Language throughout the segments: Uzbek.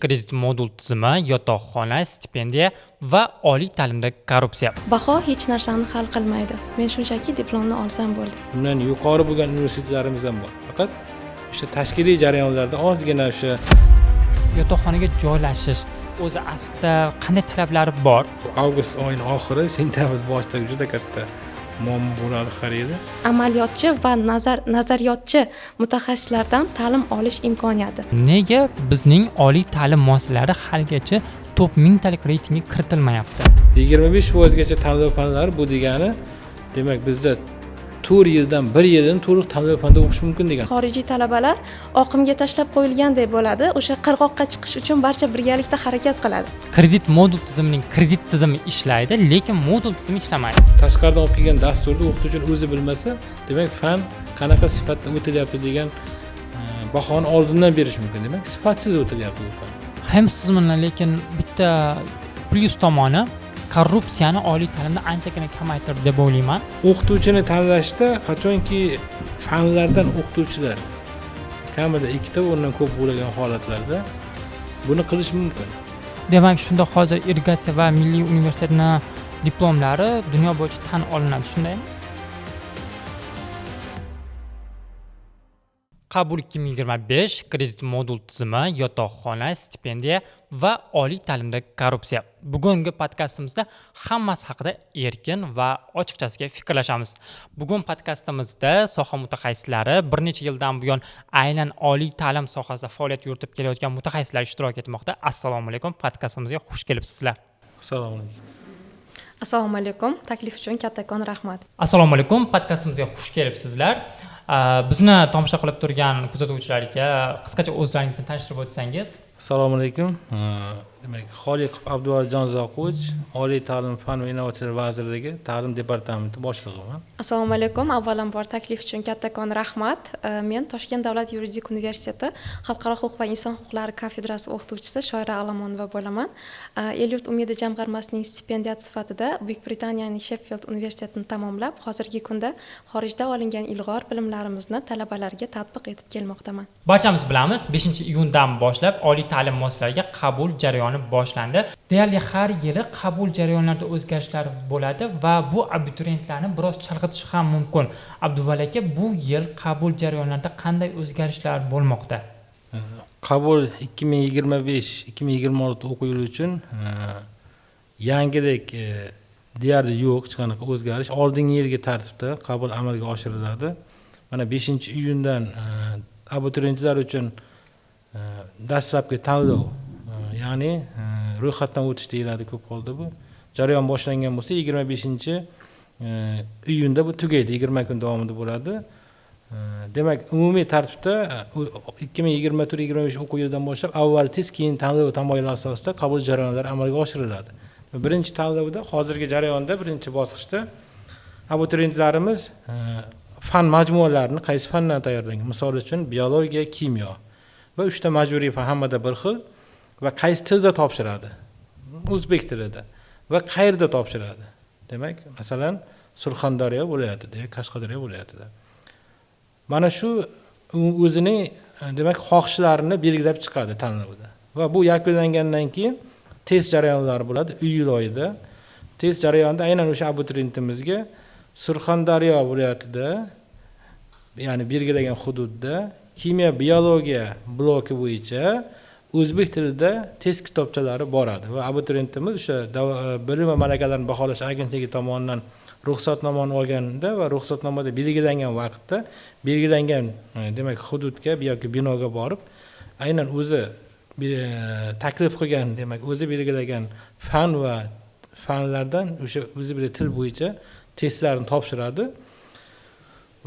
kredit modul tizimi, yotoqxona, stipendiya va oliy ta'limda korrupsiya. Baho hech narsani hal qilmaydi. Men shunchaki diplomni olsam bo'ldi. Bundan yuqori bo'lgan universitetlarimiz ham bor. Faqat o'sha tashkiliy jarayonlarda ozgina o'sha Yotoqxonaga joylashish o'zi aslida qanday talablari bor? avgust oyining oxiri, sentabr boshida juda katta muammo bo'ladi har yili. Amaliyotchi va nazariyotchi mutaxassislardan ta'lim olish imkoniyati. Nega bizning oliy ta'lim muassasalari haligacha top mingtalik reytingga kiritilmayapti? 25% tanlov fanlari bu degani, demak bizda 4 yildan 1 yildan to'liq tanlov fanda o'qish mumkin degan. Xorijiy talabalar oqimga tashlab qo'yilgandek bo'ladi. O'sha qirg'oqqa chiqish uchun barcha birgalikda harakat qiladi. Kredit modul tizimining kredit tizimi ishlaydi, lekin modul tizimi ishlamaydi. Tashqaridan olib kelgan dasturni o'qituvchi o'zi bilmasa, demak fan qanaqa sifatda o'tilyapti degan bahoni oldindan berish mumkin. Demak, sifatsiz o'tilyapti bu fan. Ham tizimlar, lekin bitta plyus tomoni korrupsiyani oliy ta'limda anchagina kamaytirdi deb o'ylayman. O'qituvchini tanlashda qachonki fanlardan o'qituvchilar kamida 2 ta o'rnidan ko'p bo'lgan holatlarda buni qilish mumkin. Demak, shunda hozir irrigatsiya va milliy universitetning diplomlari dunyo bo'yicha tan olinadi, shundaymi? Qabul 2025 kredit modul tizimi, yotoqxona, stipendiya va oliy ta'limda korrupsiya. Bugungi podkastimizda hammasi haqida erkin va ochiqchasiga fikrlashamiz. Bugun podkastimizda soha mutaxassislari bir necha yildan buyon aynan oliy ta'lim sohasida faoliyat yuritib kelayotgan mutaxassislar ishtirok etmoqda. Assalomu alaykum, podkastimizga xush kelibsizlar. Assalomu alaykum. Assalomu alaykum. Taklif uchun kattakon rahmat. Assalomu alaykum, podkastimizga xush kelibsizlar. Bizni tomosha qilib turgan kuzatuvchilarga qisqacha o'zlaringizni tanishtirib o'tsangiz. Assalomu alaykum. Demak, Xoliqov Abduvalijon Zoqovich, Oliy ta'lim fan va innovatsiyalar vazirligi ta'lim departamenti boshlig'iman. Assalomu alaykum. Avvalambor taklif uchun kattakon rahmat. Men Toshkent davlat yuridik universiteti xalqaro huquq va inson huquqlari kafedrasi o'qituvchisi Shoira Alamonova bo'laman. El-yurt umidi jamg'armasining stipendiyati sifatida Buyuk Britaniyaning Sheffield universitetini tamomlab, hozirgi kunda xorijda olingan ilg'or bilimlarimizni talabalarga tatbiq etib kelmoqdaman. Barchamiz bilamiz, 5-iyundan boshlab oliy ta'lim muassasalariga qabul jarayoni boshlandi. Deyarli har yili qabul jarayonlarida o'zgarishlar bo'ladi va bu abituriyentlarni biroz chalg'itishi ham mumkin. Abduvali aka, bu yil qabul jarayonlarida qanday o'zgarishlar bo'lmoqda? Qabul 2025-2026 o'quv yili uchun yangilik deyarli yo'q, hech qanaqa o'zgarish. Oldingi yilgi tartibda qabul amalga oshiriladi. Mana 5-iyundan abituriyentlar uchun dastlabki tanlov, ya'ni ro'yxatdan o'tish deyiladi ko'p holda bu. Jarayon boshlangan bo'lsa, 25-iyunda bu tugaydi, 20 kun davomida bo'ladi. Demak, umumiy tartibda 2024-2025 o'quv yilidan boshlab avval test, keyin tanlov tamoyili asosida qabul jarayonlari amalga oshiriladi. Birinchi tanlovda, hozirgi jarayonda birinchi bosqichda abituriyentlarimiz fan majmualarini qaysi fandan tayyorlangan, misol uchun biologiya, kimyo va 3 ta majburiy fan hammada bir xil va qaysi tilda topshiradi? O'zbek tilida va qayerda topshiradi? Demak, masalan, Surxondaryo viloyatida, Qashqadaryo viloyatida. Mana shu o'zining demak xohishlarini belgilab chiqadi tanlovda. Va bu yakunlangandan keyin test jarayonlari bo'ladi iyul oyida. Test jarayonida aynan o'sha abituriyentimizga Surxondaryo viloyatida, ya'ni belgilangan hududda kimyo biologiya bloki bo'yicha o'zbek tilida test kitobchalari boradi va abituriyentimiz o'sha bilim va malakalarni baholash agentligi tomonidan ruxsatnomani olganda va ruxsatnomada belgilangan vaqtda belgilangan demak hududga yoki binoga borib aynan o'zi taklif qilgan, demak o'zi belgilagan fan va fanlardan o'sha o'zi bilan til bo'yicha testlarni topshiradi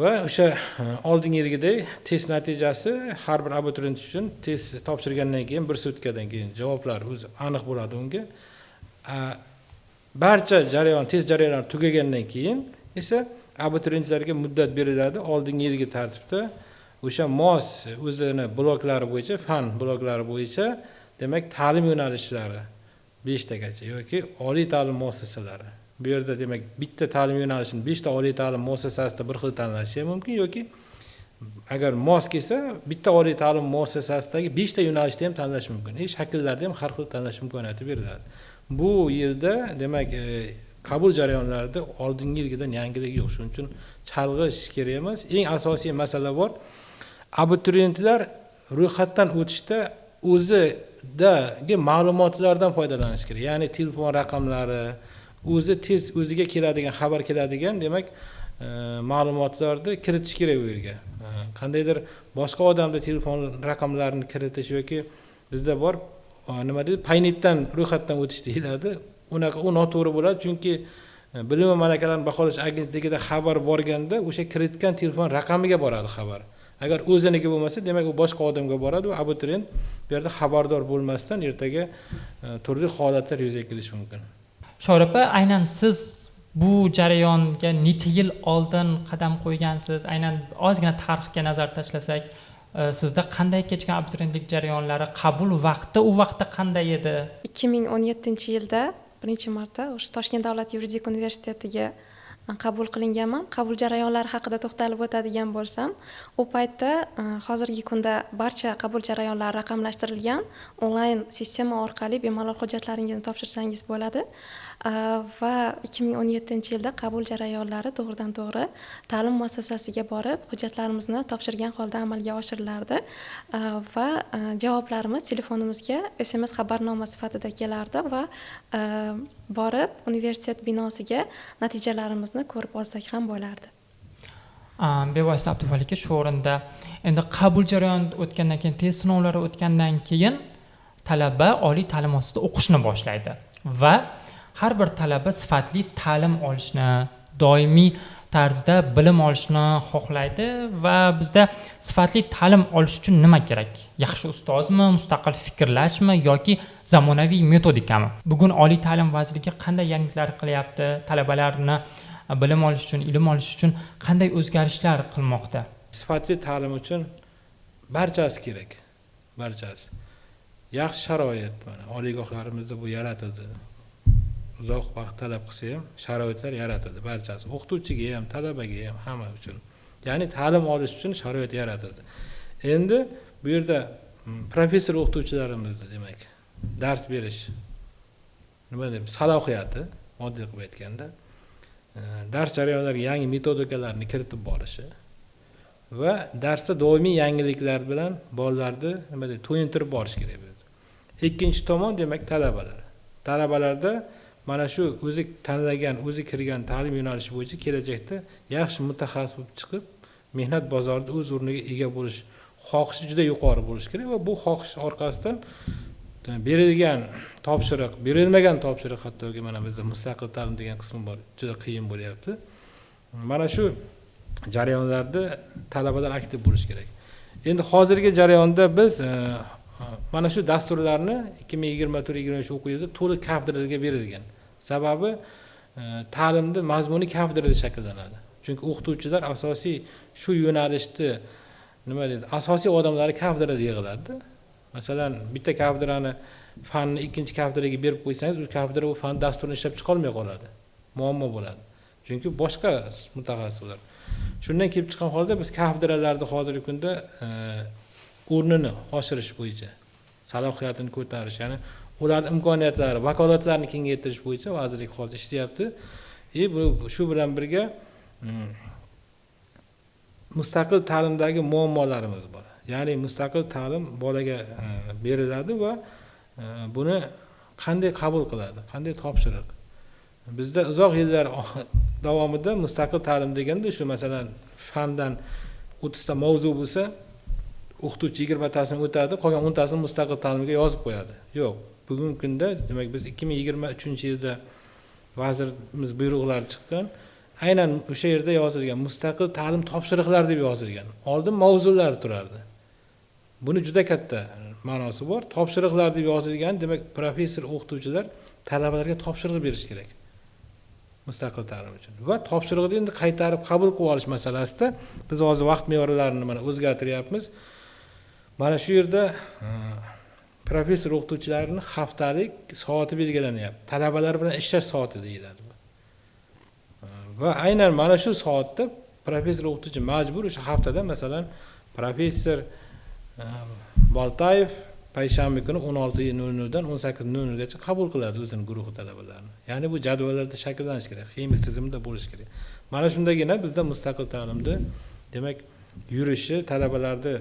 va o'sha oldingi yilgidek test natijasi har bir abituriyent uchun test topshirgandan keyin 1 sutkadan keyin javoblar o'zi aniq bo'ladi unga. Barcha jarayon, test jarayonlari tugagandan keyin esa abituriyentlarga muddat beriladi. Oldingi yilgi tartibda o'sha mos o'zini bloklari bo'yicha, fan bloklari bo'yicha demak ta'lim yo'nalishlari 5 tagacha yoki oliy ta'lim muassasalari. Bu yerda demak bitta ta'lim yo'nalishini 5 ta oliy ta'lim muassasasida bir xil tanlashi mumkin yoki agar mos kelsa bitta oliy ta'lim muassasasidagi 5 ta yo'nalishda ham tanlash mumkin. Shakllarda ham har xil tanlash imkoniyati beriladi. Bu yilda demak qabul jarayonlarida oldingi yilgidan yangilik yo'q. Shuning uchun chalg'ish kerak emas. Eng asosiy masala bor. Abituriyentlar ro'yxatdan o'tishda o'zidagi ma'lumotlardan foydalanish kerak. Ya'ni telefon raqamlari, o'ziga keladigan, xabar keladigan, demak, ma'lumotlarni kiritish kerak u yerga. Qandaydir boshqa odamning telefon raqamlarini kiritish yoki bizda bor, nima deydi, paynitdan ro'yxatdan o'tish deyiladi. U noto'g'ri bo'ladi, chunki bilim va malakalarni baholash agentligida xabar borganda o'sha kiritgan telefon raqamiga boradi xabar. Agar o'ziniki bo'lmasa, demak u boshqa odamga boradi va abituriyent bu yerda xabardor bo'lmasdan ertaga turli holatlar yuzaga kelishi mumkin. Shoir opa, aynan siz bu jarayonga necha yil oldin qadam qo'ygansiz? Aynan ozgina tarixga nazar tashlasak, sizda qanday kechgan abituriyentlik jarayonlari, qabul vaqti u vaqtda qanday edi? 2017-yilda birinchi marta o'sha Toshkent davlat yuridik universitetiga qabul qilinganman. Qabul jarayonlari haqida to'xtalib o'tadigan bo'lsam, u paytda hozirgi kunda barcha qabul jarayonlari raqamlashtirilgan, onlayn sistema orqali bemalol hujjatlaringizni topshirsangiz bo'ladi. Va 2017-yilda qabul jarayonlari to'g'ridan to'g'ri ta'lim muassasasiga borib hujjatlarimizni topshirgan holda amalga oshirilardi va javoblarimiz telefonimizga SMS xabarnoma sifatida kelardi va borib universitet binosiga natijalarimizni ko'rib olsak ham bo'lardi. Bevosita Abduvali aka, shu o'rinda endi qabul jarayoni o'tgandan keyin, test sinovlari o'tgandan keyin talaba oliy ta'lim muassasasida o'qishni boshlaydi va har bir talaba sifatli ta'lim olishni, doimiy tarzda bilim olishni xohlaydi va bizda sifatli ta'lim olish uchun nima kerak? Yaxshi ustozmi, mustaqil fikrlashmi yoki zamonaviy metodikami? Bugun oliy ta'lim vazirligi qanday yangiliklar qilyapti? Talabalarni bilim olish uchun, ilm olish uchun qanday o'zgarishlar qilmoqda? Sifatli ta'lim uchun barchasi kerak. Barchasi. Yaxshi sharoit mana oliygohlarimizda bu yaratildi. Uzoq vaqt talab qilsa ham sharoitlar yaratildi barchasi. O'qituvchiga ham, talabaga ham, hamma uchun. Ya'ni ta'lim olish uchun sharoit yaratildi. Endi bu yerda professor o'qituvchilarimizni demak dars berish nima deb salohiyati, oddiy qilib aytganda, dars jarayonlariga yangi metodikalarni kiritib borishi va darsda doimiy yangiliklar bilan bolalarni nima deb to'yintirib borish kerak bo'ladi. Ikkinchi tomon demak talabalar. Talabalarda mana shu o'zi tanlagan, o'zi kirgan ta'lim yo'nalishi bo'yicha kelajakda yaxshi mutaxassis bo'lib chiqib, mehnat bozorida o'z o'rniga ega bo'lish xohishi juda yuqori bo'lishi kerak va bu xohish orqasidan berilgan topshiriq, berilmagan topshiriq, hattoki mana bizda mustaqil ta'lim degan qismi bor, juda qiyin bo'lyapti. Mana shu jarayonlarda talabalar aktiv bo'lish kerak. Endi hozirgi jarayonda biz mana shu dasturlarni 2024-23 o'quv yilida to'liq kafedralarga berilgan. Sababi ta'limning mazmuni kafedrada shakllanadi. Chunki o'qituvchilar asosiy shu yo'nalishni nima deydi, asosiy odamlari kafedrada yig'iladi. Masalan, bitta kafedrani fanni ikkinchi kafedraga berib qo'ysangiz, u kafedra u fan dasturini ishlab chiqa olmay qoladi. Muammo bo'ladi. Chunki boshqa mutaxassislar. Shundan kelib chiqqan holda biz kafedralarda hozirgi kunda o'rnini oshirish bo'yicha, salohiyatini ko'tarish, ya'ni ularning imkoniyatlari, vakolatlarini kengaytirish bo'yicha vazirlik hozir ishlayapti. Shu bilan birga mustaqil ta'limdagi muammolarimiz bor. Ya'ni mustaqil ta'lim bolaga beriladi va buni qanday qabul qiladi, qanday topshiriq? Bizda uzoq yillar davomida mustaqil ta'lim deganda shu masalan fandan 30 ta mavzu bo'lsa, o'qituvchi 20 tasini o'tadi, qolgan 10 tasini mustaqil ta'limga yozib qo'yadi. Yo'q, bugungi kunda demak biz 2023-yilda vazirimiz buyruqlari chiqqan, aynan o'sha yerda yozilgan mustaqil ta'lim topshiriqlari deb yozilgan. Oldin mavzular turardi. Buni juda katta ma'nosi bor. Topshiriqlar deb yozilgan, demak professor o'qituvchilar talabalarga topshiriq berish kerak. Mustaqil ta'lim uchun. Va topshiriqni endi qaytarib qabul qilib olish masalasida biz hozir vaqt me'yorlarini mana o'zgartiryapmiz. Mana shu yerda professor o'qituvchilarning haftalik soati belgilanyapti. Talabalar bilan ishlash soati deyiladi. Va aynan mana shu soatda professor o'qituvchi majbur o'sha haftada masalan professor Boltayev payshanba kuni 16:00 dan 18:00 gacha qabul qiladi o'zining guruhi talabalarini. Ya'ni bu jadvallarda shakllanishi kerak, xemis tizimida bo'lishi kerak. Mana shundagina bizda mustaqil ta'limda demak yurishi talabalarni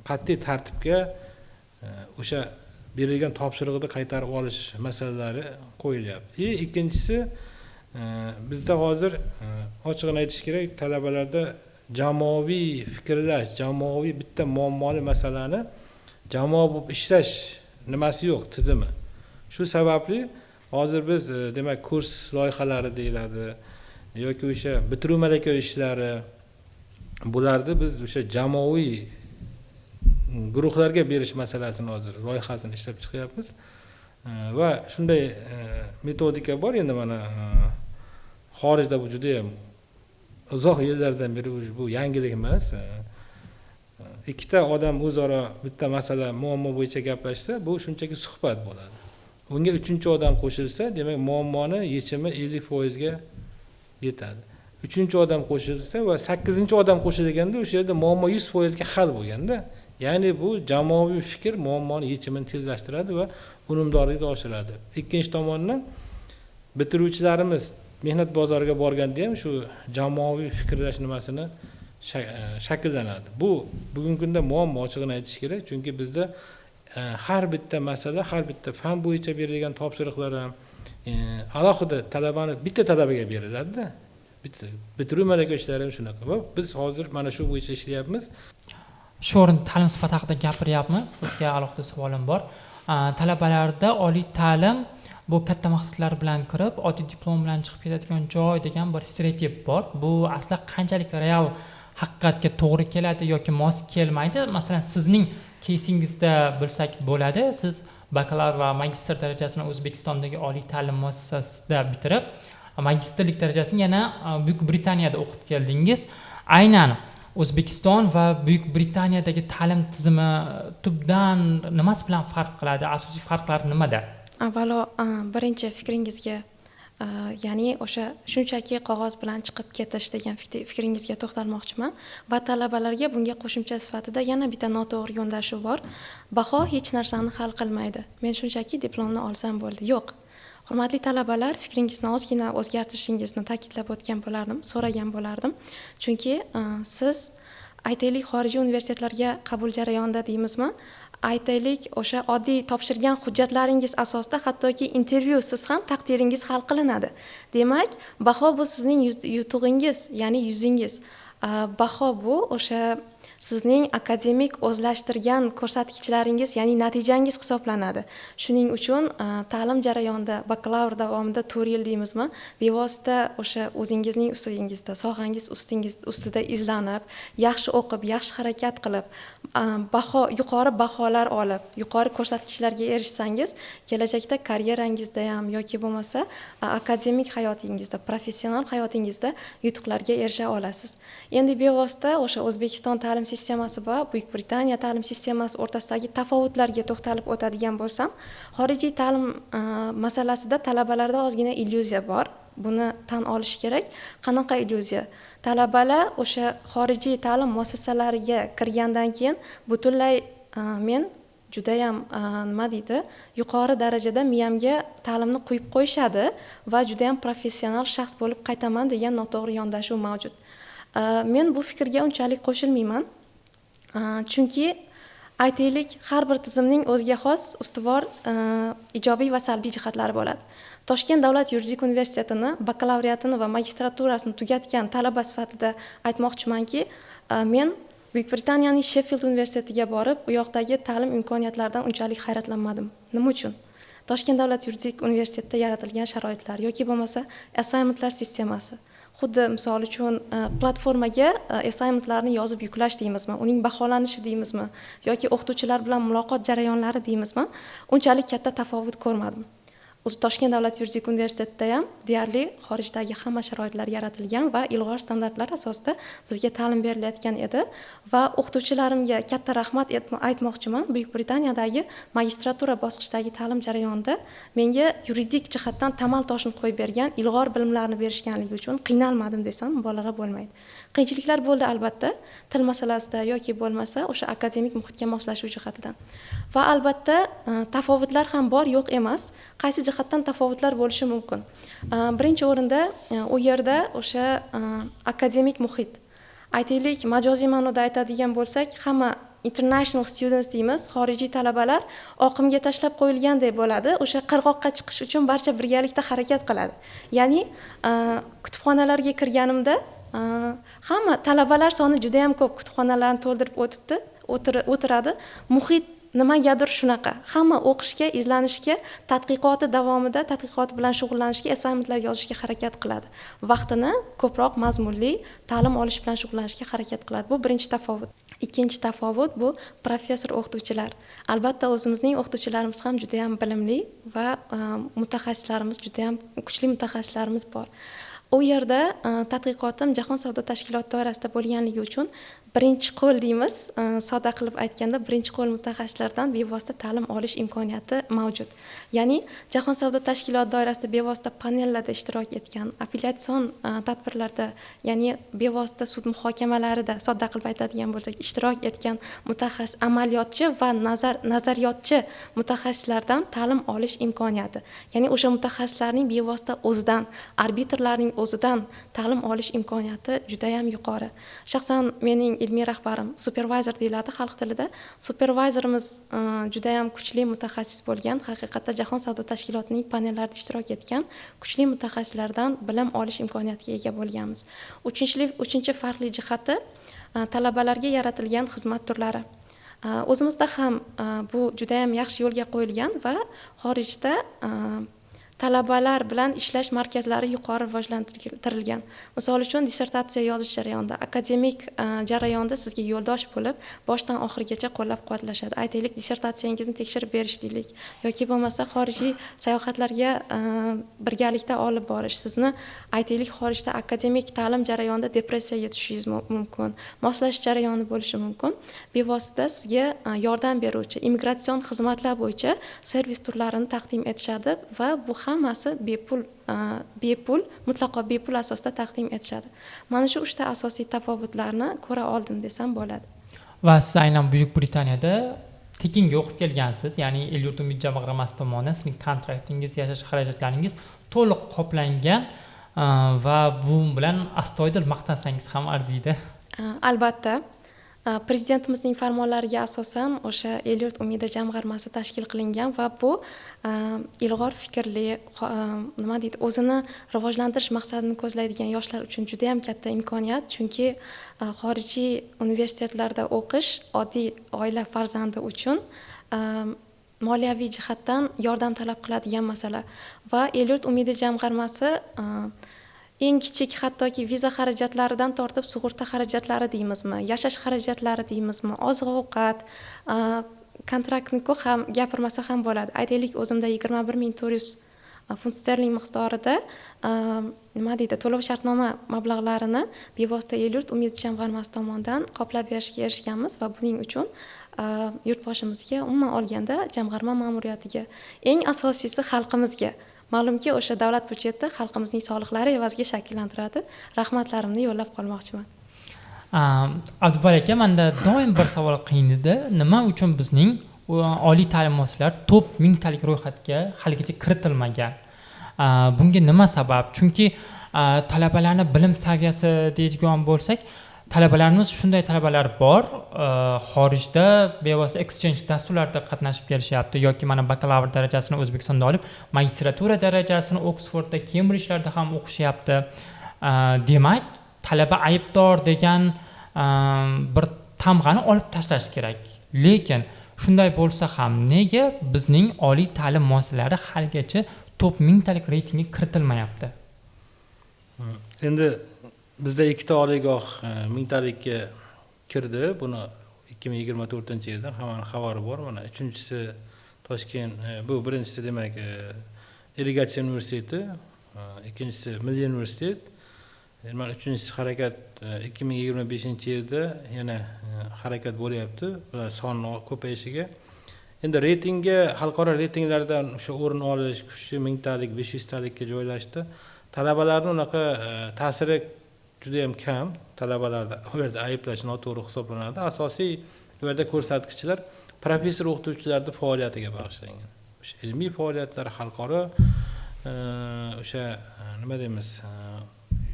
qat'iy tartibga o'sha berilgan topshiriqni qaytarib olish masalalari qo'yilyapti. Ikkinchisi bizda hozir ochig'ini aytish kerak, talabalarda jamoaviy fikrlash, jamoaviy bitta muammoli masalani jamoa bo'lib ishlash nimasi yo'q, tizimi. Shu sababli hozir biz demak kurs loyihalari deyiladi yoki o'sha bitiruv malaka ishlari bularni biz o'sha jamoaviy guruhlarga berish masalasini hozir loyihasini ishlab chiqyapmiz va shunday metodika bor. Endi mana xorijda bu juda ham uzoq yillardan beri bu yangilik emas. Ikkita odam o'zaro bitta masala muammo bo'yicha gaplashsa, bu shunchaki suhbat bo'ladi. Unga uchinchi odam qo'shilsa, demak muammoni yechimi 50% ga yetadi. Uchinchi odam qo'shilsa va 8-chi odam qo'shilganda o'sha yerda muammo 100% ga hal bo'lganda, ya'ni bu jamoaviy fikr muammoni yechimini tezlashtiradi va unumdorlikni oshiradi. Ikkinchi tomondan bitiruvchilarimiz mehnat bozoriga borganda ham shu jamoaviy fikrlash nimasini shakllanadi. Bu bugungi kunda muammo, ochig'ini aytish kerak, chunki bizda har bitta masala, har bitta fan bo'yicha berilgan topshiriqlar ham alohida talabani bitta talabaga beriladi-da. Bitta bitiruv malaka ishlari ham shunaqa. Va biz hozir mana shu bo'yicha ishlayapmiz. Shu o'rinda ta'lim sifati haqida gapiryapmiz. Sizga alohida savolim bor. Talabalarda oliy ta'lim bu katta maqsadlar bilan kirib, oddiy diplom bilan chiqib ketadigan joy degan bir stereotip bor. Bu asli qanchalik real haqiqatga to'g'ri keladi yoki mos kelmaydi? Masalan, sizning keysingizda bilsak bo'ladi. Siz bakalavr va magistr darajasini O'zbekistondagi oliy ta'lim muassasasida bitirib, magistrlik darajasini yana Buyuk Britaniyada o'qib keldingiz. Aynan O'zbekiston va Buyuk Britaniyadagi ta'lim tizimi tubdan nimasi bilan farq qiladi? Asosiy farqlar nimada? Avvalo, birinchi fikringizga, ya'ni o'sha shunchaki qog'oz bilan chiqib ketish degan fikringizga to'xtalmoqchiman va talabalarga bunga qo'shimcha sifatida yana bitta noto'g'ri yondashuv bor. Baho hech narsani hal qilmaydi. Men shunchaki diplomni olsam bo'ldi. Yo'q. Hurmatli talabalar, fikringizni ozgina o'zgartirishingizni ta'kidlab o'tgan bo'lardim, so'ragan bo'lardim. Chunki siz aytaylik xorijiy universitetlarga qabul jarayonida deymizmi? Aytaylik o'sha oddiy topshirgan hujjatlaringiz asosida hattoki intervyusiz ham taqdiringiz hal qilinadi. Demak, baho bu sizning yutug'ingiz, ya'ni yuzingiz. Baho bu o'sha sizning akademik o'zlashtirgan ko'rsatkichlaringiz, ya'ni natijangiz hisoblanadi. Shuning uchun ta'lim jarayonida bakalavr davomida 4 yil deymizmi, bevosita o'sha o'zingizning ustingizda, sohangiz ustida izlanib, yaxshi o'qib, yaxshi harakat qilib, yuqori baholar olib, yuqori ko'rsatkichlarga erishsangiz, kelajakda karyerangizda ham yoki bo'lmasa akademik hayotingizda, professional hayotingizda yutuqlarga erisha olasiz. Endi bevosita o'sha O'zbekiston ta'lim sistemasi va Buyuk Britaniya ta'lim sistemasi o'rtasidagi tafovutlarga to'xtalib o'tadigan bo'lsam, xorijiy ta'lim masalasida talabalarda ozgina illyuziya bor. Buni tan olish kerak. Qanaqa illyuziya? Talabalar o'sha xorijiy ta'lim muassasalariga kirgandan keyin butunlay men juda ham nima deydi, yuqori darajada miyamga ta'limni quyib qo'yishadi va juda ham professional shaxs bo'lib qaytaman degan noto'g'ri yondashuv mavjud. Men bu fikrga unchalik qo'shilmayman. Chunki aytaylik, har bir tizimning o'ziga xos ustuvor ijobiy va salbiy jihatlari bo'ladi. Toshkent davlat yuridik universitetini bakalavriatini va magistraturasini tugatgan talaba sifatida aytmoqchimanki, men Buyuk Britaniyaning Sheffield universitetiga borib, u yoqdagi ta'lim imkoniyatlaridan unchalik hayratlanmadim. Nima uchun? Toshkent davlat yuridik universitetida yaratilgan sharoitlar yoki bo'lmasa assignmentlar sistemasi. Xuddi misol uchun platformaga assignmentlarni yozib yuklash deymizmi, uning baholanishi deymizmi, yoki o'qituvchilar bilan muloqot jarayonlari deymizmi, unchalik katta tafovut ko'rmadim. o'zi Toshkent davlat yuridik universitetida ham deyarli xorijdagi hamma sharoitlar yaratilgan va ilg'or standartlar asosida bizga ta'lim berilayotgan edi va o'qituvchilarimga katta rahmat aytmoqchiman. Buyuk Britaniyadagi magistratura bosqichidagi ta'lim jarayonida menga yuridik jihatdan tamal toshini qo'yib bergan, ilg'or bilimlarni berishganligi uchun qiynalmadim desam mubolag'a bo'lmaydi. Qiyinchiliklar bo'ldi albatta, til masalasida yoki bo'lmasa o'sha akademik muhitga moslashuv jihatidan. Va albatta tafovutlar ham bor, yo'q emas. Qaysi jihatdan tafovutlar bo'lishi mumkin? Birinchi o'rinda u yerda o'sha akademik muhit. Aytaylik, majoziy ma'noda aytadigan bo'lsak, hamma international students deymiz, xorijiy talabalar oqimga tashlab qo'yilgandek bo'ladi. O'sha qirg'oqqa chiqish uchun barcha birgalikda harakat qiladi. Ya'ni kutubxonalarga kirganimda hamma talabalar soni juda ham ko'p, kutubxonalarni to'ldirib o'tiradi. Muhit nimagadir shunaqa. Hamma o'qishga, izlanishga, tadqiqoti davomida tadqiqot bilan shug'ullanishga, assignmentlar yozishga harakat qiladi. Vaqtini ko'proq mazmunli ta'lim olish bilan shug'ullanishga harakat qiladi. Bu birinchi tafovut. Ikkinchi tafovut bu professor o'qituvchilar. Albatta o'zimizning o'qituvchilarimiz ham juda ham bilimli va mutaxassislarimiz juda ham kuchli mutaxassislarimiz bor. U yerda tadqiqotim Jahon savdo tashkiloti doirasida bo'lganligi uchun birinchi qo'l deymiz, sodda qilib aytganda birinchi qo'l mutaxassislardan bevosita ta'lim olish imkoniyati mavjud. Ya'ni Jahon savdo tashkiloti doirasida bevosita panellarda ishtirok etgan, apellятsion tadbirlarda, ya'ni bevosita sud muhokamalarida sodda qilib aytadigan bo'lsak, ishtirok etgan mutaxassis, amaliyotchi va nazariyotchi mutaxassislardan ta'lim olish imkoniyati. Ya'ni o'sha mutaxassislarning bevosita o'zidan, arbitrlarning o'zidan ta'lim olish imkoniyati juda ham yuqori. Shaxsan mening ilmiy rahbarim, supervisor deyiladi xalq tilida. Supervisorimiz juda ham kuchli mutaxassis bo'lgan, haqiqatda Jahon savdo tashkilotining panellarida ishtirok etgan kuchli mutaxassislardan bilim olish imkoniyatiga ega bo'lganmiz. Uchinchi farqli jihati talabalarga yaratilgan xizmat turlari. O'zimizda ham bu juda ham yaxshi yo'lga qo'yilgan va xorijda talabalar bilan ishlash markazlari yuqori rivojlantirilgan. Misol uchun dissertatsiya yozish jarayonida, akademik jarayonda sizga yo'ldosh bo'lib, boshdan oxirigacha qo'llab-quvvatlashadi. Aytaylik, dissertatsiyangizni tekshirib berish deylik yoki bo'lmasa xorijiy sayohatlarga birgalikda olib borish. Sizni aytaylik xorijda akademik ta'lim jarayonida depressiyaga tushishingiz mumkin, moslashish jarayoni bo'lishi mumkin. Bevosita sizga yordam beruvchi immigratsion xizmatlar bo'yicha servis turlarini taqdim etishadi va bu hammasi bepul, mutlaqo bepul asosda taqdim etishadi. Mana shu 3 ta asosiy tafovutlarni ko'ra oldim desam bo'ladi. Va siz aynan Buyuk Britaniyada tekinga o'qib kelgansiz, ya'ni El-yurt umid jamg'armasi tomonidan sizning kontraktingiz, yashash xarajatlaringiz to'liq qoplangan va bu bilan astoydil maqtansangiz ham arziydi. Albatta. Prezidentimizning farmonlariga asosan o'sha El-yurt umidi jamg'armasi tashkil qilingan va bu ilg'or fikrli, o'zini rivojlantirish maqsadini ko'zlaydigan yoshlar uchun juda ham katta imkoniyat, chunki xorijiy universitetlarda o'qish oddiy oila farzandi uchun moliyaviy jihatdan yordam talab qiladigan masala va El-yurt umidi jamg'armasi eng kichik hattoki viza xarajatlaridan tortib sug'urta xarajatlari deymizmi, yashash xarajatlari deymizmi, oziq-ovqat, kontraktni-ku ham gapirmasa ham bo'ladi. Aytaylik, o'zimda 21.400 funt sterling miqdorida to'lov shartnoma mablag'larini bevosita El-yurt umid jamg'armasi tomonidan qoplab berishga erishganmiz va buning uchun yurtboshimizga, umuman olganda jamg'arma ma'muriyatiga, eng asosiysi xalqimizga, ma'lumki o'sha davlat budjeti xalqimizning soliqlari evaziga shakllantiradi. Rahmatlarimni yo'llab qolmoqchiman. Abdubor aka, menda doim bir savol qiynadi. Nima uchun bizning oliy ta'lim muassasalari top 1000 talik ro'yxatga haligacha kiritilmagan? Bunga nima sabab? Chunki talabalarning bilim saviyasi deydigan bo'lsak, talabalarimiz shunday talabalar bor, xorijda bevosita exchange dasturlarida qatnashib kelishyapti yoki mana bakalavr darajasini O'zbekistonda olib, magistratura darajasini Oksfordda, Kembridjlarda ham o'qishyapti. Demak, talaba aybdor degan bir tamg'ani olib tashlash kerak. Lekin shunday bo'lsa ham nega bizning oliy ta'lim muassasalari haligacha top 1000 talik reytingga kiritilmayapti? Endi bizda 2 ta oliygoh 1000 talikka kirdi. Buni 2024-yildan hammaning xabari bor. Mana 3-chisi Toshkent, bu birinchisi demak irrigatsiya universiteti, ikkinchisi Milliy universitet, mana uchinchisi harakat 2025-yilda yana harakat bo'lyapti. Bular soni ko'payishiga. Endi reytingga, xalqaro reytinglardan o'sha o'rin olish, kuchli 1000 talik, 500 talikka joylashdi. Talabalarning unaqa ta'siri juda ham kam. Talabalarda u yerda ayblash noto'g'ri hisoblanadi. Asosiy bu yerda ko'rsatkichlar professor o'qituvchilarning faoliyatiga bag'ishlangan. O'sha ilmiy faoliyatlar xalqaro o'sha nima deymiz,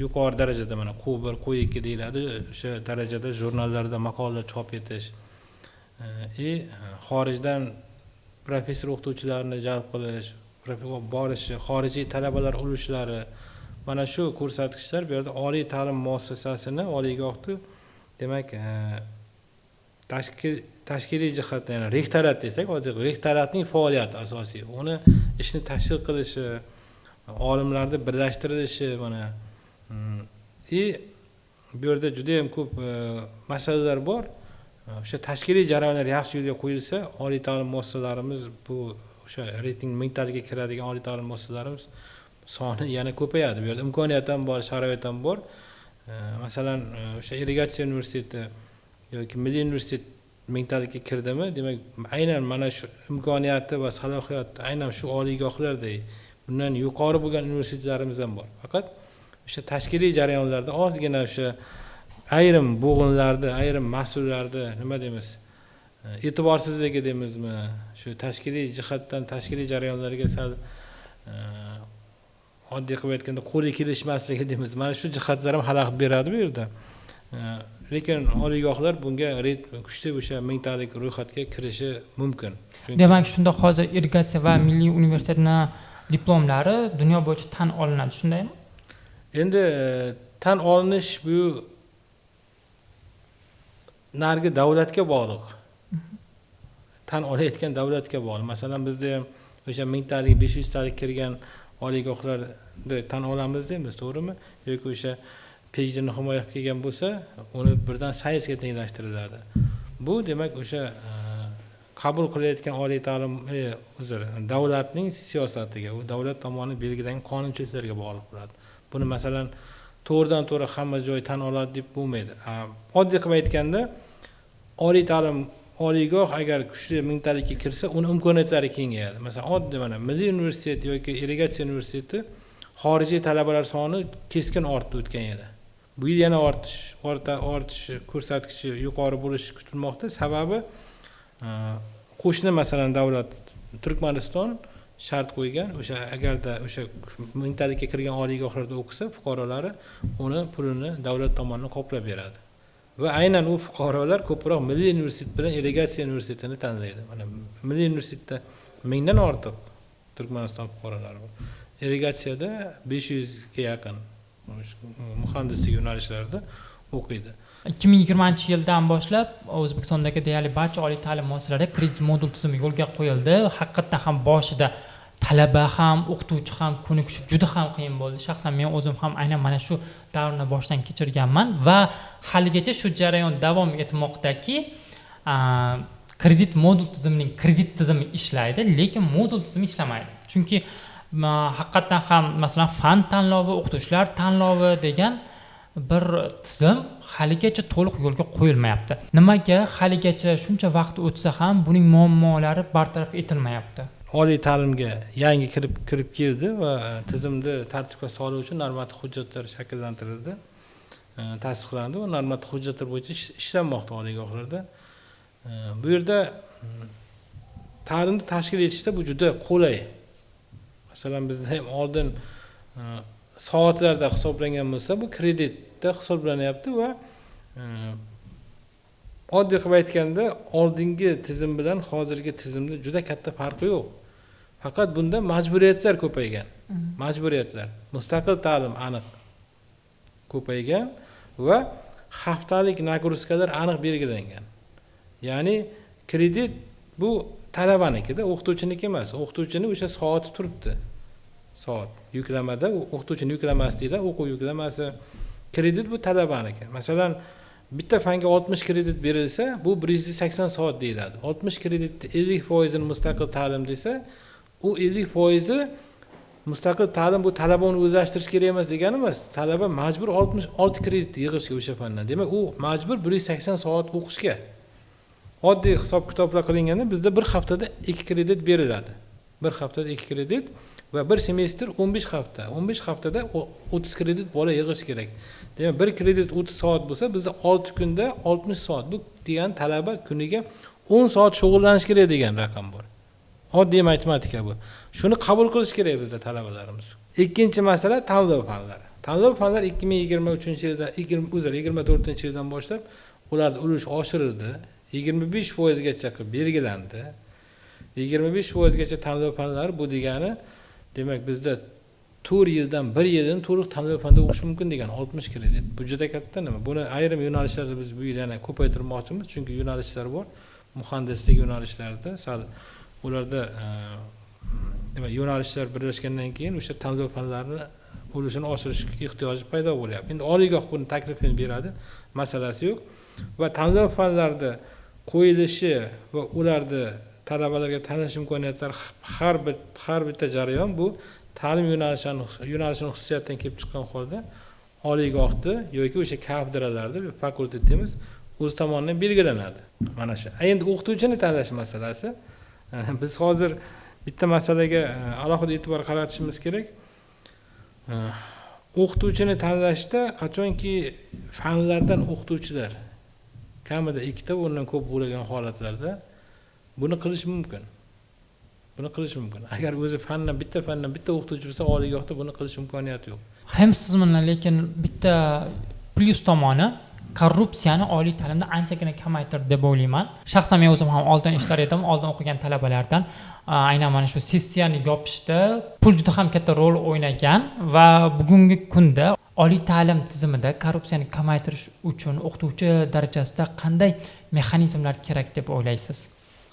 yuqori darajada mana Q1, Q2 deyiladi, o'sha darajada jurnallarda maqolalar chop etish, xorijdan professor o'qituvchilarni jalb qilish, borishi, xorijiy talabalar ulushlari, mana shu ko'rsatkichlar bu yerda oliy ta'lim muassasasini, oliygohni demak tashkiliy jihatdan, ya'ni rektorat desak, rektoratning faoliyati asosiy, uni ishni tashkil qilishi, olimlarni birlashtirilishi, mana bu yerda juda ham ko'p masalalar bor. O'sha tashkiliy jarayonlar yaxshi yo'lga qo'yilsa, oliy ta'lim muassasalarimiz, bu o'sha reyting 1000 talikka kiradigan oliy ta'lim muassasalarimiz soni yana ko'payadi. Bu yerda imkoniyat ham bor, sharoit ham bor. Masalan, o'sha irrigatsiya universiteti yoki Milliy universitet 1000 talikka kirdimi, demak, aynan mana shu imkoniyati va salohiyati aynan shu oliygohlardek, bundan yuqori bo'lgan universitetlarimiz ham bor. Faqat o'sha tashkiliy jarayonlarda ozgina o'sha ayrim bo'g'inlarni, ayrim mas'ullarni nima deymiz, e'tiborsizligi deymizmi, shu tashkiliy jihatdan tashkiliy jarayonlarga sal oddiy qilib aytganda qo'li kelishmasligi deymiz. Mana shu jihatlar ham xalaqit beradi bu yerda. Lekin oliygohlar bunga kuchli o'sha 1000 talik ro'yxatga kirishi mumkin. Demak, shunda hozir irrigatsiya va Milliy universitetning diplomlari dunyo bo'yicha tan olinadi, shundaymi? Endi tan olinish bu nargi davlatga bog'liq. Tan olayotgan davlatga bog'liq. Masalan, bizda ham o'sha 1000 talik, 500 talik kirgan oliygohlarni tan olamiz deymiz, to'g'rimi? Yoki o'sha PhD'ni himoya qilib kelgan bo'lsa, uni birdan sayensga tenglashtiriladi. Bu demak o'sha qabul qilayotgan oliy ta'lim davlatning siyosatiga, u davlat tomonidan belgilangan qonunchiliklarga bog'liq bo'ladi. Buni masalan to'g'ridan to'g'ri hamma joy tan oladi deb bo'lmaydi. Oddiy qilib aytganda, oliy ta'lim oliygoh agar kuchli 1000 talikka kirsa, uni imkoniyatlari kengayadi. Masalan, oddiy mana Milliy universitet yoki irrigatsiya universiteti xorijiy talabalar soni keskin ortdi o'tgan yili. Bu yil yana ortish ko'rsatkichi yuqori bo'lishi kutilmoqda. Sababi qo'shni masalan davlat Turkmaniston shart qo'ygan, o'sha agarda o'sha 1000 talikka kirgan oliygohlarda o'qisa, fuqarolari uni pulini davlat tomonidan qoplab beradi. Va aynan u fuqarolar ko'proq Milliy universitet bilan irrigatsiya universitetini tanlaydi. Mana Milliy universitetda 1000 dan ortiq Turkmaniston fuqarolari bor. Irrigatsiyada 500 ga yaqin muhandislik yo'nalishlarida o'qiydi. 2020-yildan boshlab O'zbekistondagi deyarli barcha oliy ta'lim muassasalarida kredit modul tizimi yo'lga qo'yildi. Haqiqatan ham boshida talaba ham, o'qituvchi ham ko'nikishi juda ham qiyin bo'ldi. Shaxsan men o'zim ham aynan mana shu davrni boshdan kechirganman va haligacha shu jarayon davom etmoqdaki, kredit modul tizimining kredit tizimi ishlaydi, lekin modul tizimi ishlamaydi. Chunki haqiqatan ham masalan fan tanlovi, o'qituvchilar tanlovi degan bir tizim haligacha to'liq yo'lga qo'yilmayapti. Nimaga haligacha shuncha vaqt o'tsa ham buning muammolari bartaraf etilmayapti? Oliy ta'limga yangi kirib keldi va tizimni tartibga solish uchun normativ hujjatlar shakllantirildi, tasdiqlandi va normativ hujjatlar bo'yicha ishlanmoqda oliygohlarda. Bu yerda ta'limni tashkil etishda bu juda qulay. Masalan, bizda ham oldin soatlarda hisoblangan bo'lsa, bu kreditda hisoblanyapti va oddiy qilib aytganda, oldingi tizim bilan hozirgi tizimda juda katta farqi yo'q. Faqat bunda majburiyatlar ko'paygan. Majburiyatlar, mustaqil ta'lim aniq ko'paygan va haftalik nagruzkalar aniq belgilangan. Ya'ni kredit bu talabanikida, o'qituvchiniki emas. O'qituvchini o'sha soati turibdi. Soat yuklamada, o'qituvchining yuklamasi deydi, o'quv yuklamasi. Kredit bu talabaniki. Masalan, bitta fanga 60 kredit berilsa, bu 180 soat deyiladi. 60 kreditni 50% mustaqil ta'lim desa, u 50% mustaqil ta'lim bu talabani o'zlashtirish kerak emas degani emas. Talaba majbur 66 kredit yig'ishga o'sha fandan. Demak, u majbur 180 soat o'qishga. Oddiy hisob kitoblar qilinganda bizda bir haftada 2 kredit beriladi. Bir haftada 2 kredit va bir semestr 15 hafta. 15 haftada 30 kredit bola yig'ish kerak. Demak, bir kredit 30 soat bo'lsa, bizda 6 kunda 60 soat. Bu degan talaba kuniga 10 soat shug'ullanish kerak degan raqam bor. Oddiy matematika bu. Shuni qabul qilish kerak bizda talabalarimiz. Ikkinchi masala tanlov fanlari. Tanlov fanlari 2023-yilda 24-yildan boshlab ularning ulush oshirildi. 25% gacha qilib belgilandi. 25% gacha tanlov fanlari bu degani, demak bizda 4 yildan 1 yilini to'liq tanlov fanda o'qish mumkin degan 60 kredit. Bu juda katta nima? Buni ayrim yo'nalishlarda biz bu yil yana ko'paytirmoqchimiz, chunki yo'nalishlar bor. Muhandislik yo'nalishlarida sal ularda demak yo'nalishlar birlashgandan keyin o'sha tanlov fanlarini ulushini oshirish ehtiyoji paydo bo'lyapti. Endi oliygoh buni taklifini beradi, masalasi yo'q. Va tanlov fanlarida qo'yilishi va ularni talabalarga tanish imkoniyatlari har bitta jarayon bu ta'lim yo'nalishini xususiyatidan kelib chiqqan holda oliygohni yoki o'sha kafedralarda fakultetimiz o'z tomonidan belgilanadi. Mana shu. Endi o'qituvchini tanlash masalasi. Biz hozir bitta masalaga alohida e'tibor qaratishimiz kerak. O'qituvchini tanlashda qachonki fanlardan o'qituvchilar kamida 2 ta o'ndan ko'p bo'lgan holatlarda buni qilish mumkin. Agar o'zi bitta fandan bitta o'qituvchi bo'lsa, oliygohda buni qilish imkoniyati yo'q. Ham sizmi, lekin bitta plyus tomoni korrupsiyani oliy ta'limda anchagina kamaytirdi deb o'ylayman. Shaxsan men o'zim ham oldin ishlar edim, oldin o'qigan talabalardan aynan mana shu sessiyani yopishda pul juda ham katta rol o'ynagan va bugungi kunda oliy ta'lim tizimida korrupsiyani kamaytirish uchun o'qituvchi darajasida qanday mexanizmlar kerak deb o'ylaysiz?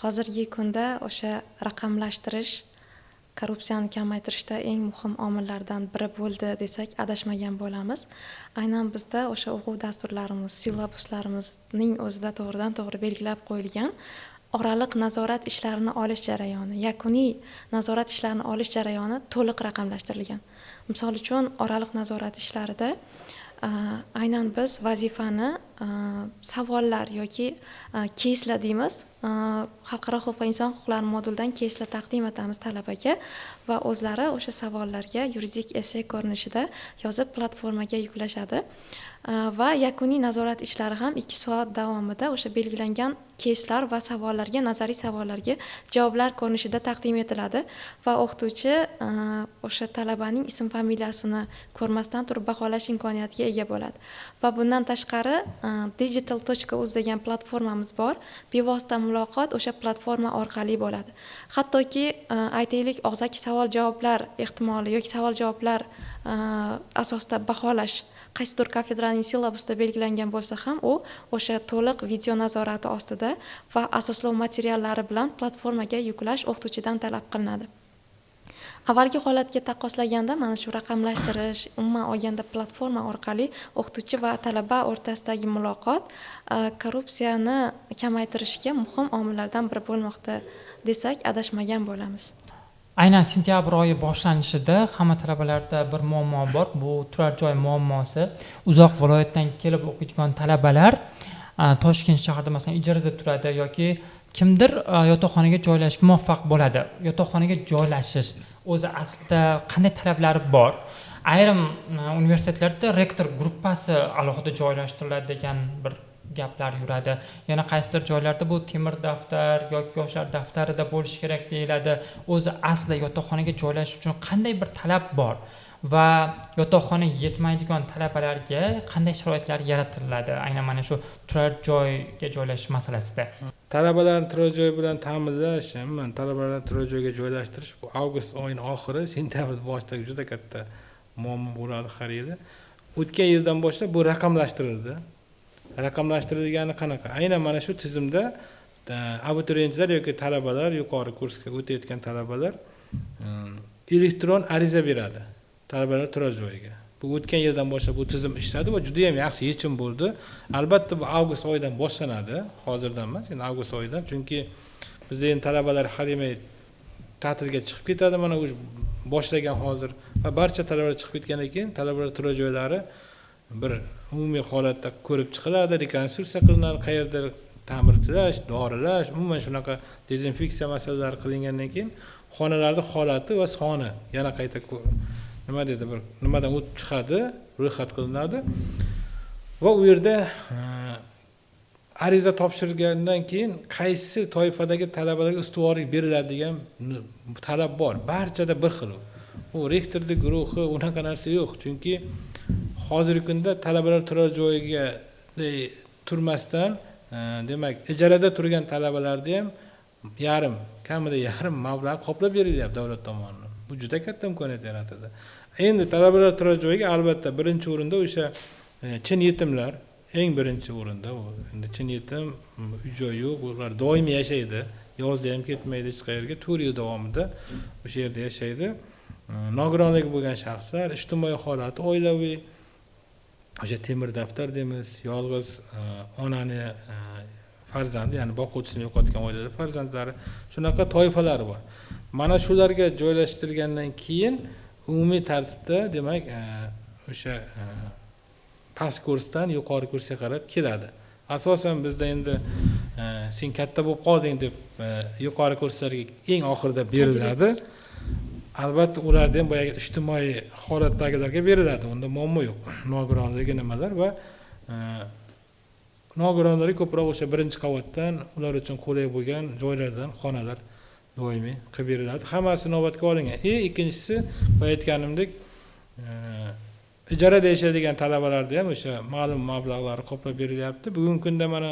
Hozirgi kunda o'sha raqamlashtirish korrupsiyani kamaytirishda eng muhim omillardan biri bo'ldi desak adashmagan bo'lamiz. Aynan bizda o'sha o'quv dasturlarimiz, sillabuslarimizning o'zida to'g'ridan to'g'ri belgilab qo'yilgan oraliq nazorat ishlarini olish jarayoni, yakuniy nazorat ishlarini olish jarayoni to'liq raqamlashtirilgan. Misol uchun, oraliq nazorat ishlarida aynan biz vazifani savollar yoki keyslar deymiz, xalqaro huquq va inson huquqlari modulidan keyslar taqdim etamiz talabaga va o'zlari o'sha savollarga yuridik essay ko'rinishida yozib platformaga yuklashadi. Va yakuniy nazorat ishlari ham 2 soat davomida o'sha belgilangan keyslar va savollarga, nazariy savollarga javoblar ko'rinishida taqdim etiladi va o'qituvchi o'sha talabaning ism familiyasini ko'rmasdan turib baholash imkoniyatiga ega bo'ladi. Va bundan tashqari digital.uz degan platformamiz bor. Bevosita muloqot o'sha platforma orqali bo'ladi. Hattoki aytaylik, og'zaki savol-javoblar ehtimoli yoki savol-javoblar asosida baholash qaysidir kafedraning syllabusida belgilangan bo'lsa ham u o'sha to'liq video nazorati ostida va asoslov materiallari bilan platformaga yuklash o'qituvchidan talab qilinadi. Avvalgi holatga taqqoslaganda mana shu raqamlashtirish, umuman olganda platforma orqali o'qituvchi va talaba o'rtasidagi muloqot korrupsiyani kamaytirishga muhim omillardan biri bo'lmoqda desak adashmagan bo'lamiz. Aynan sentyabr oyi boshlanishida hamma talabalarda bir muammo bor. Bu turar joy muammosi. Uzoq viloyatdan kelib o'qiydigan talabalar Toshkent shahrida masalan ijarada turadi yoki kimdir yotoqxonaga joylashishga muvaffaq bo'ladi. Yotoqxonaga joylashish o'zi aslida qanday talablari bor? Ayrim universitetlarda rektor gruppasi alohida joylashtiriladi degan bir gaplar yuradi. Yana qaysidir joylarda bu temir daftar yoki yoshlar daftarida bo'lishi kerak deyiladi. O'zi aslida yotoqxonaga joylashish uchun qanday bir talab bor va yotoqxona yetmaydigan talabalarga qanday sharoitlar yaratiladi? Aynan mana shu turar joyga joylashish masalasida. Talabalarni turar joy bilan ta'minlash, talabalarni turar joyga joylashtirish bu avgust oyining oxiri, sentyabr boshida juda katta muammo bo'ladi har yili. O'tgan yildan boshlab bu raqamlashtirildi. Raqamlashtirilgani qanaqa? Aynan mana shu tizimda abituriyentlar yoki talabalar, yuqori kursga o'tayotgan talabalar elektron ariza beradi talabalar turar joyiga. Bu o'tgan yildan boshlab bu tizim ishladi va juda ham yaxshi yechim bo'ldi. Albatta bu avgust oyidan boshlanadi, hozirdan emas, endi avgust oyidan, chunki bizda endi talabalar har yil ta'tilga chiqib ketadi. Mana boshlagan hozir va barcha talabalar chiqib ketgandan keyin talabalar turar joylari bir umumiy holatda ko'rib chiqiladi, rekonstruksiya qilinadi, qayerda ta'mirlash, dorilash, umuman shunaqa dezinfeksiya masalalari qilingandan keyin xonalarning holati va soni yana qayta nima dedi, bir nimadan o'tib chiqadi, ro'yxat qilinadi va u yerda ariza topshirgandan keyin qaysi toifadagi talabalarga ustuvorlik beriladi degan talab bor. Barchada bir xil. U rektorning guruhi unaqa narsa yo'q, chunki hozirgi kunda talabalar turar joyiga turmasdan, demak, ijarada turgan talabalarni ham kamida yarim mablag' qoplab berilyapti davlat tomonidan. Bu juda katta imkoniyat yaratadi. Endi talabalar turar joyiga albatta birinchi o'rinda o'sha chin yetimlar eng birinchi o'rinda. Endi chin yetim uy-joy yo'q, ular doimiy yashaydi. Yozda ham ketmaydi hech qayerga, 4 yil davomida o'sha yerda yashaydi. Nogironligi bo'lgan shaxslar, ijtimoiy holati oilaviy, o'sha temir daftar deymiz, yolg'iz onani farzandi, ya'ni boquvchisini yo'qotgan oilalar farzandlari, shunaqa toifalar bor. Mana shularga joylashtirilgandan keyin umumiy tartibda, demak, o'sha past kursdan yuqori kursga qarab keladi. Asosan bizda endi sen katta bo'lib qolding deb yuqori kurslarga eng oxirida beriladi. Albatta ularda ham boyagi ijtimoiy holatdagilarga beriladi. Unda muammo yo'q. Nogironligi nimalar va nogironlarga ko'proq o'sha birinchi qavatdan ular uchun qulay bo'lgan joylardan xonalar doimiy qilib beriladi. Hammasi inobatga olingan. Ikkinchisi, boya aytganimdek, ijarada yashaydigan talabalarda ham o'sha ma'lum mablag'lar qoplab berilyapti. Bugungi kunda mana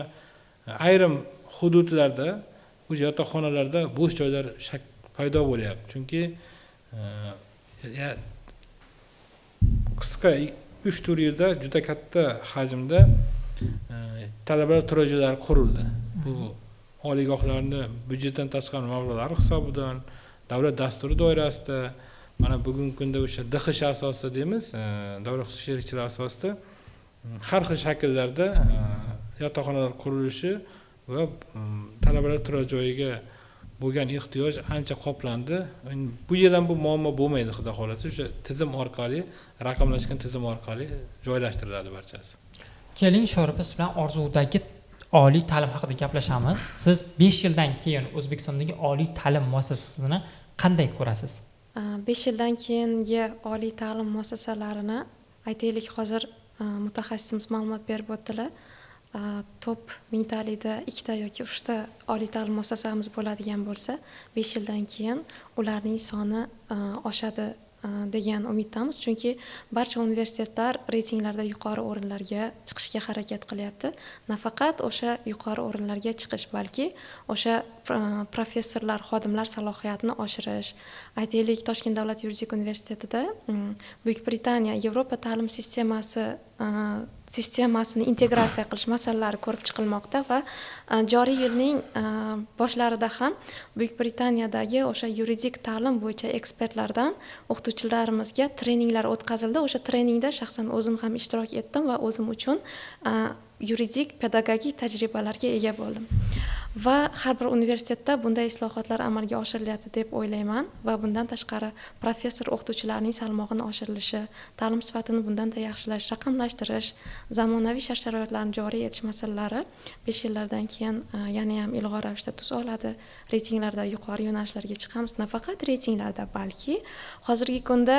ayrim hududlarda o'sha yotoqxonalarda bo'sh joylar paydo bo'lyapti. Chunki qisqa 3-4 yilda juda katta hajmda talabalar turar joylari qurildi. Bu oliygohlarni byudjetdan tashqari mablag'lari hisobidan, davlat dasturi doirasida, mana bugungi kunda o'sha DXSH asosida deymiz, davlat xususiy sherikchilik asosida har xil shakllarda yotoqxonalar qurilishi va talabalar turar joyiga bo'lgan ehtiyoj ancha qoplandi. Bu yil ham bu muammo bo'lmaydi, xudo xolasa. O'sha tizim orqali, raqamlashgan tizim orqali joylashtiriladi barchasi. Keling, Sho'rib biz bilan orzudagi oliy ta'lim haqida gaplashamiz. Siz 5 yildan keyin O'zbekistondagi oliy ta'lim muassasasini qanday ko'rasiz? 5 yildan keyingi oliy ta'lim muassasalarini aytaylik, hozir mutaxassisimiz ma'lumot berib o'tdilar. Top mingtalikda 2 ta yoki 3 ta oliy ta'lim muassasamiz bo'ladigan bo'lsa, 5 yildan keyin ularning soni oshadi degan umiddamiz. Chunki barcha universitetlar reytinglarda yuqori o'rinlarga chiqishga harakat qilyapti. Nafaqat o'sha yuqori o'rinlarga chiqish, balki o'sha professorlar, xodimlar salohiyatini oshirish. Aytaylik, Toshkent davlat yuridik universitetida Buyuk Britaniya Yevropa ta'lim sistemasini integratsiya qilish masalalari ko'rib chiqilmoqda va joriy yilning boshlarida ham Buyuk Britaniyadagi o'sha yuridik ta'lim bo'yicha ekspertlardan o'qituvchilarimizga treninglar o'tkazildi. O'sha treningda shaxsan o'zim ham ishtirok etdim va o'zim uchun yuridik pedagogik tajribalarga ega bo'ldim. Va har bir universitetda bunday islohotlar amalga oshirilyapti deb o'ylayman va bundan tashqari professor o'qituvchilarning salmog'ini oshirilishi, ta'lim sifatini bundanda yaxshilash, raqamlashtirish, zamonaviy shart-sharoitlarni joriy etish masalalari 5 yillardan keyin yana ham ilg'or ravishda tus oladi. Reytinglarda yuqori yo'nalishlarga chiqamiz. Nafaqat reytinglarda, balki hozirgi kunda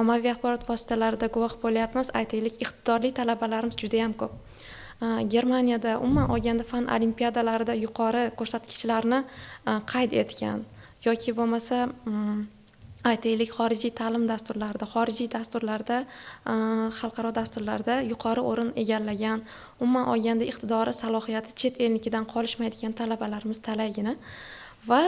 ommaviy axborot vositalarida guvoh bo'lyapmiz. Aytaylik, iqtidorli talabalarimiz juda ham ko'p. Germaniyada umuman olganda fan olimpiadalarida yuqori ko'rsatkichlarni qayd etgan yoki bo'lmasa aytaylik, xorijiy ta'lim dasturlarida, xorijiy dasturlarda, xalqaro dasturlarda yuqori o'rin egallagan, umuman olganda iqtidori, salohiyati chet elnikidan qolishmaydigan talabalarimiz talaygina va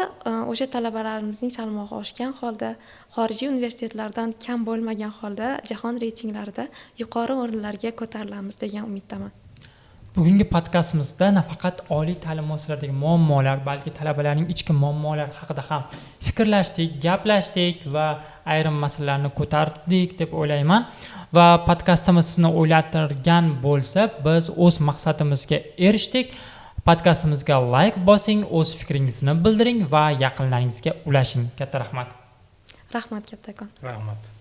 o'sha talabalarimizning salmog'i oshgan holda, xorijiy universitetlardan kam bo'lmagan holda jahon reytinglarida yuqori o'rinlarga ko'tarilamiz degan umiddaman. Bugungi podkastimizda nafaqat oliy ta'lim muassasalaridagi muammolar, balki talabalarning ichki muammolari haqida ham fikrlashdik, gaplashdik va ayrim masalalarni ko'tardik deb o'ylayman. Va podkastimiz sizni o'ylantirgan bo'lsa, biz o'z maqsadimizga erishdik. Podkastimizga like bosing, o'z fikringizni bildiring va yaqinlaringizga ulashing. Katta rahmat. Rahmat kattakon. Rahmat.